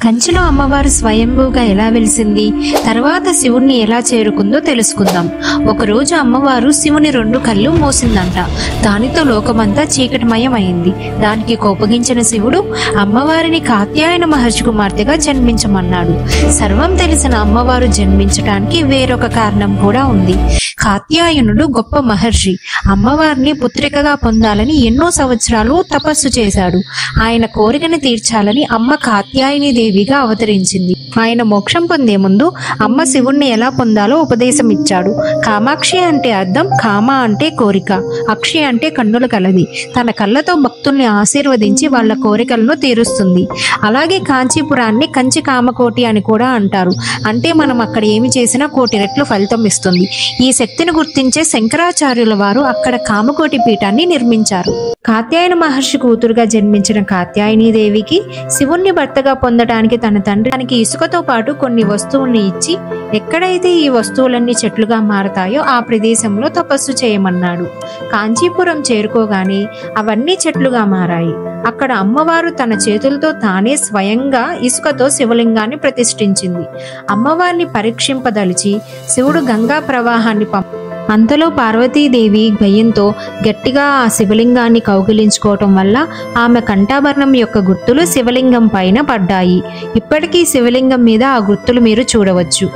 కంచిలో అమ్మవారు స్వయంభూగా ఎలా వెలిసింది, తర్వాత శివుణ్ణి ఎలా చేరుకుందో తెలుసుకుందాం. ఒకరోజు అమ్మవారు శివుని 2 కళ్ళు మోసిందంట. దానితో లోకమంతా చీకటిమయం అయింది. దానికి కోపగించిన శివుడు అమ్మవారిని కాత్యాయన మహర్షి కుమార్తెగా జన్మించమన్నాడు. సర్వం తెలిసిన అమ్మవారు జన్మించడానికి వేరొక కారణం కూడా ఉంది. కాత్యాయనుడు గొప్ప మహర్షి. అమ్మవారిని పుత్రికగా పొందాలని ఎన్నో సంవత్సరాలు తపస్సు చేశాడు. ఆయన కోరికను తీర్చాలని అమ్మ కాత్యాయని దేవిగా అవతరించింది. ఆయన మోక్షం పొందే ముందు అమ్మ శివుణ్ణి ఎలా పొందాలో ఉపదేశం ఇచ్చాడు. కామాక్షి అంటే అర్థం కామ అంటే కోరిక, అక్షి అంటే కన్నుల కలది. తన కళ్ళతో భక్తుల్ని ఆశీర్వదించి వాళ్ళ కోరికలను తీరుస్తుంది. అలాగే కాంచీపురాన్ని కంచి కామకోటి అని కూడా అంటారు. అంటే మనం అక్కడ ఏమి చేసినా 1,000 రెట్లు ఫలితం ఇస్తుంది. ఈ శక్తిని గుర్తించే శంకరాచార్యుల వారు అక్కడ కామకోటి పీఠాన్ని నిర్మించారు. కాత్యాయన మహర్షి కూతురుగా జన్మించిన కాత్యాయని దేవికి శివుణ్ణి భర్తగా పొందడానికి తన తండ్రి తనకి ఇసుకతో పాటు కొన్ని వస్తువుల్ని ఇచ్చి ఎక్కడైతే ఈ వస్తువులన్నీ చెట్లుగా మారతాయో ఆ ప్రదేశంలో తపస్సు చేయమన్నాడు. కాంచీపురం చేరుకోగానే అవన్నీ చెట్లుగా మారాయి. అక్కడ అమ్మవారు తన చేతులతో తానే స్వయంగా ఇసుకతో శివలింగాన్ని ప్రతిష్ఠించింది. అమ్మవారిని పరీక్షింపదలిచి శివుడు గంగా ప్రవాహాన్ని అంతలో పార్వతీదేవి భయంతో గట్టిగా ఆ శివలింగాన్ని కౌగిలించుకోవటం వల్ల ఆమె కంఠాభరణం యొక్క గుర్తులు శివలింగం పైన పడ్డాయి. ఇప్పటికీ శివలింగం మీద ఆ గుర్తులు మీరు చూడవచ్చు.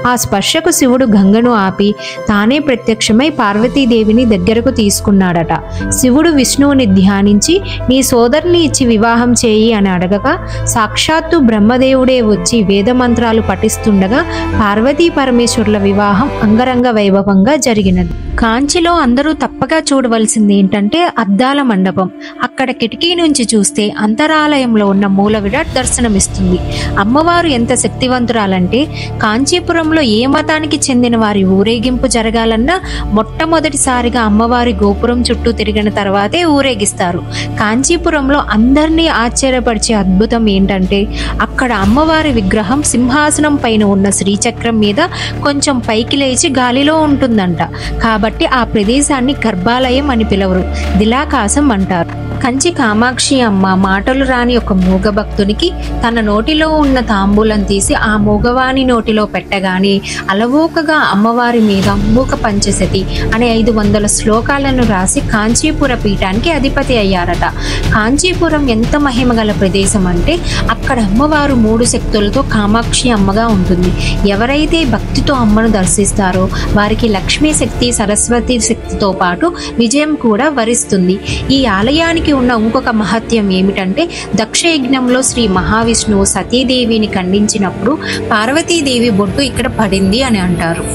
ఆ స్పర్శకు శివుడు గంగను ఆపి తానే ప్రత్యక్షమై పార్వతీదేవిని దగ్గరకు తీసుకున్నాడట. శివుడు విష్ణువుని ధ్యానించి నీ సోదరుని ఇచ్చి వివాహం చేయి అని అడగగా సాక్షాత్తు బ్రహ్మదేవుడే వచ్చి వేదమంత్రాలు పఠిస్తుండగా పార్వతీ పరమేశ్వరుల వివాహం అంగరంగ వైభవంగా జరిగినది. కాంచిలో అందరూ తప్పగా చూడవలసింది ఏంటంటే అద్దాల మండపం. అక్కడ కిటికీ నుంచి చూస్తే అంతరాలయంలో ఉన్న మూల విరాట్ దర్శనమిస్తుంది. అమ్మవారు ఎంత శక్తివంతురాలంటే కాంచీపురంలో ఏ మతానికి చెందిన వారి ఊరేగింపు జరగాలన్నా మొట్టమొదటిసారిగా అమ్మవారి గోపురం చుట్టూ తిరిగిన తర్వాతే ఊరేగిస్తారు. కాంచీపురంలో అందరినీ ఆశ్చర్యపరిచే అద్భుతం ఏంటంటే అక్కడ అమ్మవారి విగ్రహం సింహాసనం పైన ఉన్న శ్రీచక్రం మీద కొంచెం పైకి లేచి గాలిలో ఉంటుందంట. కాబట్టి ఆ ప్రదేశాన్ని గర్భాలయం అని పిలవరు, దిలాకాశం అంటారు. కంచి కామాక్షి అమ్మ మాటలు రాని ఒక మూగ భక్తునికి తన నోటిలో ఉన్న తాంబూలం తీసి ఆ మూగవాని నోటిలో పెట్టగానే అలవోకగా అమ్మవారి మీద మూక పంచశతి అనే 500 శ్లోకాలను రాసి కాంచీపుర పీఠానికి అధిపతి అయ్యారట. కాంచీపురం ఎంత మహిమగల ప్రదేశం అంటే అక్కడ అమ్మవారు 3 శక్తులతో కామాక్షి అమ్మగా ఉంటుంది. ఎవరైతే భక్తితో అమ్మను దర్శిస్తారో వారికి లక్ష్మీ శక్తి, సరస్వతి శక్తితో పాటు విజయం కూడా వరిస్తుంది. ఈ ఆలయానికి ఉన్న ఇంకొక మహత్యం ఏమిటంటే దక్షయజ్ఞంలో శ్రీ మహావిష్ణువు సతీదేవిని ఖండించినప్పుడు పార్వతీదేవి బొట్టు ఇక్కడ పడింది అని అంటారు.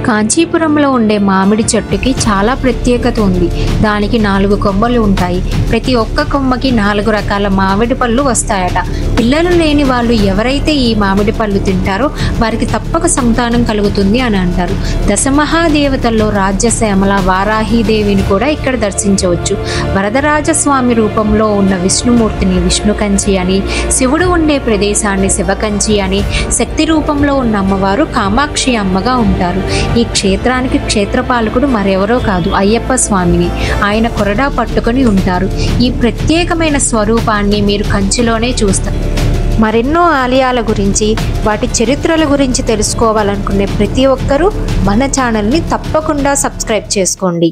కాంచీపురంలో ఉండే మామిడి చెట్టుకి చాలా ప్రత్యేకత ఉంది. దానికి 4 కొమ్మలు ఉంటాయి. ప్రతి ఒక్క కొమ్మకి 4 రకాల మామిడి పళ్ళు వస్తాయట. పిల్లలు లేని వాళ్ళు ఎవరైతే ఈ మామిడి పళ్ళు తింటారో వారికి తప్పక సంతానం కలుగుతుంది అని అంటారు. దశమహాదేవతల్లో రాజ్యశ్యామల వారాహీదేవిని కూడా ఇక్కడ దర్శించవచ్చు. వరదరాజస్వామి రూపంలో ఉన్న విష్ణుమూర్తిని విష్ణుకంచి అని, శివుడు ఉండే ప్రదేశాన్ని శివకంచి అని, శక్తి రూపంలో ఉన్న అమ్మవారు కామాక్షి అమ్మగా ఉంటారు. ఈ క్షేత్రానికి క్షేత్రపాలకుడు మరెవరో కాదు, అయ్యప్ప స్వామిని. ఆయన కొరడా పట్టుకొని ఉంటారు. ఈ ప్రత్యేకమైన స్వరూపాన్ని మీరు కంచిలోనే చూస్తారు. మరెన్నో ఆలయాల గురించి, వాటి చరిత్రల గురించి తెలుసుకోవాలనుకునే ప్రతి ఒక్కరూ మన ఛానల్ని తప్పకుండా సబ్స్క్రైబ్ చేసుకోండి.